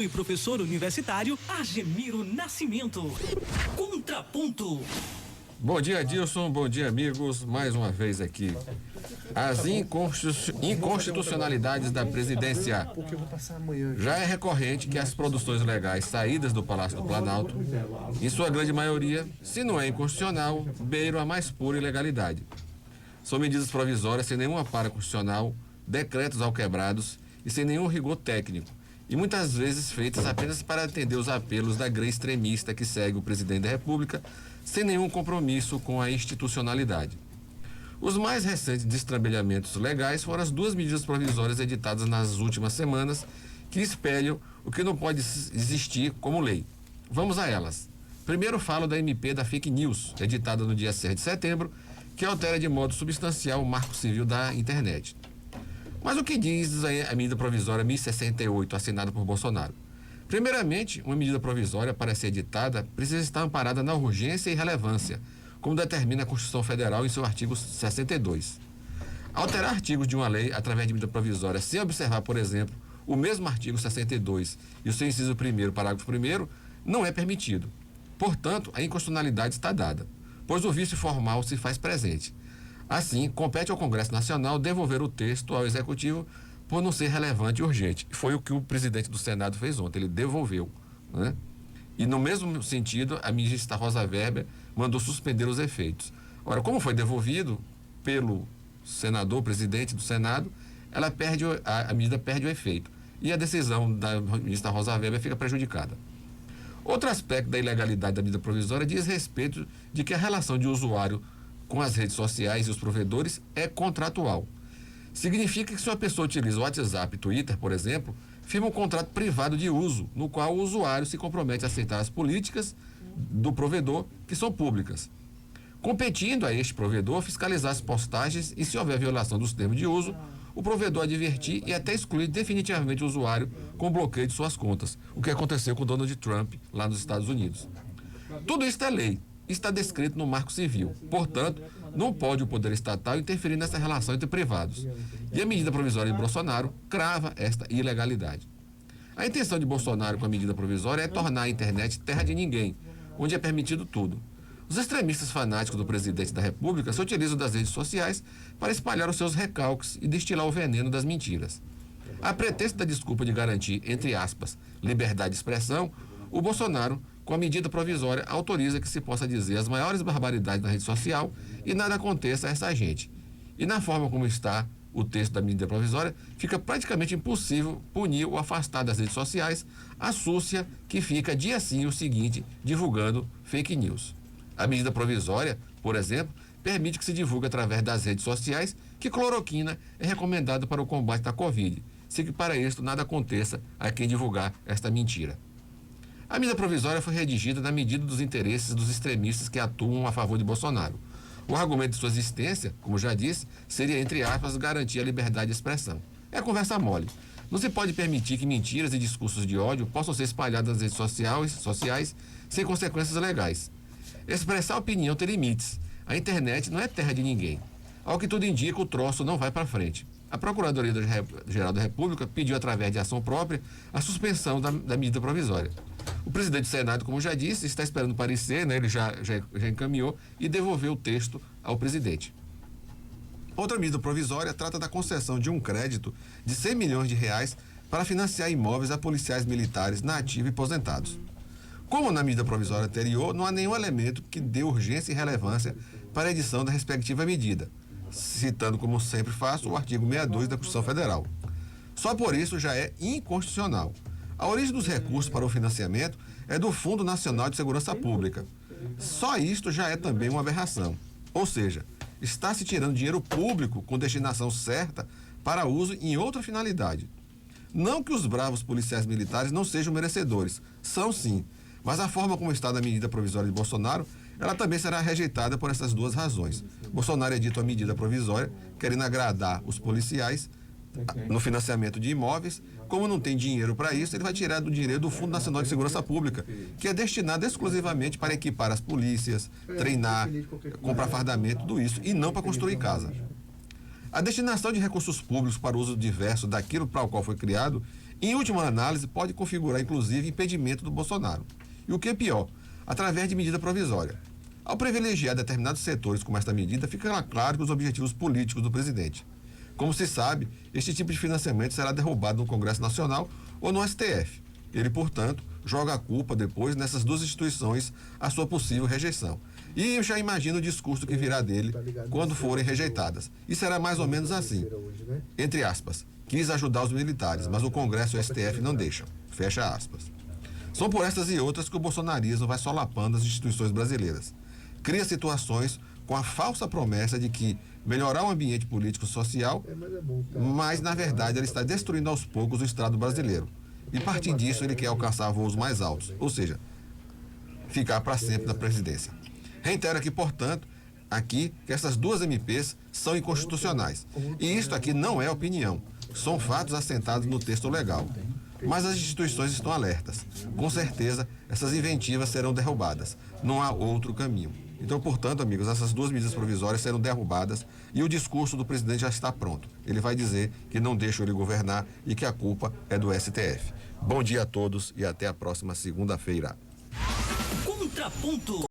E professor universitário Agemiro Nascimento. Contraponto. Bom dia, Adilson. Bom dia, amigos. Mais uma vez aqui. As inconstitucionalidades da presidência. Já é recorrente que as produções legais saídas do Palácio do Planalto, em sua grande maioria, se não é inconstitucional, beiram a mais pura ilegalidade. São medidas provisórias sem nenhum amparo constitucional, decretos alquebrados e sem nenhum rigor técnico, e muitas vezes feitas apenas para atender os apelos da grã extremista que segue o presidente da República, sem nenhum compromisso com a institucionalidade. Os mais recentes destrambelhamentos legais foram as duas medidas provisórias editadas nas últimas semanas, que espelham o que não pode existir como lei. Vamos a elas. Primeiro falo da MP da Fake News, editada no dia 6 de setembro, que altera de modo substancial o marco civil da internet. Mas o que diz a medida provisória 1068, assinada por Bolsonaro? Primeiramente, uma medida provisória, para ser editada, precisa estar amparada na urgência e relevância, como determina a Constituição Federal em seu artigo 62. Alterar artigos de uma lei através de medida provisória sem observar, por exemplo, o mesmo artigo 62 e o seu inciso 1º, parágrafo 1º, não é permitido. Portanto, a inconstitucionalidade está dada, pois o vício formal se faz presente. Assim, compete ao Congresso Nacional devolver o texto ao Executivo por não ser relevante e urgente. Foi o que o presidente do Senado fez ontem, ele devolveu, né? E no mesmo sentido, a ministra Rosa Weber mandou suspender os efeitos. Ora, como foi devolvido pelo senador, presidente do Senado, ela perde, a medida perde o efeito. E a decisão da ministra Rosa Weber fica prejudicada. Outro aspecto da ilegalidade da medida provisória diz respeito de que a relação de usuário com as redes sociais e os provedores é contratual. Significa que se uma pessoa utiliza o WhatsApp e Twitter, por exemplo, firma um contrato privado de uso, no qual o usuário se compromete a aceitar as políticas do provedor, que são públicas, competindo a este provedor fiscalizar as postagens e, se houver violação dos termos de uso, o provedor advertir e até excluir definitivamente o usuário com bloqueio de suas contas, o que aconteceu com Donald Trump lá nos Estados Unidos. Tudo isso é lei. Está descrito no Marco Civil. Portanto, não pode o poder estatal interferir nessa relação entre privados. E a medida provisória de Bolsonaro crava esta ilegalidade. A intenção de Bolsonaro com a medida provisória é tornar a internet terra de ninguém, onde é permitido tudo. Os extremistas fanáticos do presidente da República se utilizam das redes sociais para espalhar os seus recalques e destilar o veneno das mentiras. A pretexto da desculpa de garantir, entre aspas, liberdade de expressão, o Bolsonaro, com a medida provisória, autoriza que se possa dizer as maiores barbaridades na rede social e nada aconteça a essa gente. E na forma como está o texto da medida provisória, fica praticamente impossível punir ou afastar das redes sociais a súcia que fica dia sim o seguinte divulgando fake news. A medida provisória, por exemplo, permite que se divulgue através das redes sociais que cloroquina é recomendada para o combate da Covid, sem que para isso nada aconteça a quem divulgar esta mentira. A medida provisória foi redigida na medida dos interesses dos extremistas que atuam a favor de Bolsonaro. O argumento de sua existência, como já disse, seria, entre aspas, garantir a liberdade de expressão. É conversa mole. Não se pode permitir que mentiras e discursos de ódio possam ser espalhados nas redes sociais sem consequências legais. Expressar opinião tem limites. A internet não é terra de ninguém. Ao que tudo indica, o troço não vai para frente. A Procuradoria-Geral da República pediu, através de ação própria, a suspensão da medida provisória. O presidente do Senado, como já disse, está esperando parecer, né? Ele já encaminhou e devolveu o texto ao presidente. Outra medida provisória trata da concessão de um crédito de R$100 milhões para financiar imóveis a policiais militares na ativa e aposentados. Como na medida provisória anterior, não há nenhum elemento que dê urgência e relevância para a edição da respectiva medida, citando, como sempre faço, o artigo 62 da Constituição Federal. Só por isso já é inconstitucional. A origem dos recursos para o financiamento é do Fundo Nacional de Segurança Pública. Só isto já é também uma aberração. Ou seja, está se tirando dinheiro público com destinação certa para uso em outra finalidade. Não que os bravos policiais militares não sejam merecedores, são sim, mas a forma como está na medida provisória de Bolsonaro, ela também será rejeitada por essas duas razões. Bolsonaro edita a medida provisória, querendo agradar os policiais no financiamento de imóveis. Como não tem dinheiro para isso, ele vai tirar do dinheiro do Fundo Nacional de Segurança Pública, que é destinado exclusivamente para equipar as polícias, treinar, comprar fardamento, tudo isso, e não para construir casa. A destinação de recursos públicos para uso diverso daquilo para o qual foi criado Em última análise, pode configurar, inclusive, impedimento do Bolsonaro. E o que é pior, através de medida provisória. Ao privilegiar determinados setores com esta medida, fica claro que os objetivos políticos do presidente. Como se sabe, este tipo de financiamento será derrubado no Congresso Nacional ou no STF. Ele, portanto, joga a culpa depois nessas duas instituições a sua possível rejeição. E eu já imagino o discurso que virá dele quando forem rejeitadas. E será mais ou menos assim, entre aspas, quis ajudar os militares, mas o Congresso e o STF não deixam, fecha aspas. São por estas e outras que o bolsonarismo vai solapando as instituições brasileiras. Cria situações com a falsa promessa de que melhorar o ambiente político e social, mas na verdade ele está destruindo aos poucos o Estado brasileiro. E a partir disso ele quer alcançar voos mais altos, ou seja, ficar para sempre na presidência. Reitero aqui, portanto, que essas duas MPs são inconstitucionais. E isto aqui não é opinião, são fatos assentados no texto legal. Mas as instituições estão alertas. Com certeza, essas inventivas serão derrubadas. Não há outro caminho. Então, portanto, amigos, essas duas medidas provisórias serão derrubadas e o discurso do presidente já está pronto. Ele vai dizer que não deixa ele governar e que a culpa é do STF. Bom dia a todos e até a próxima segunda-feira. Contraponto.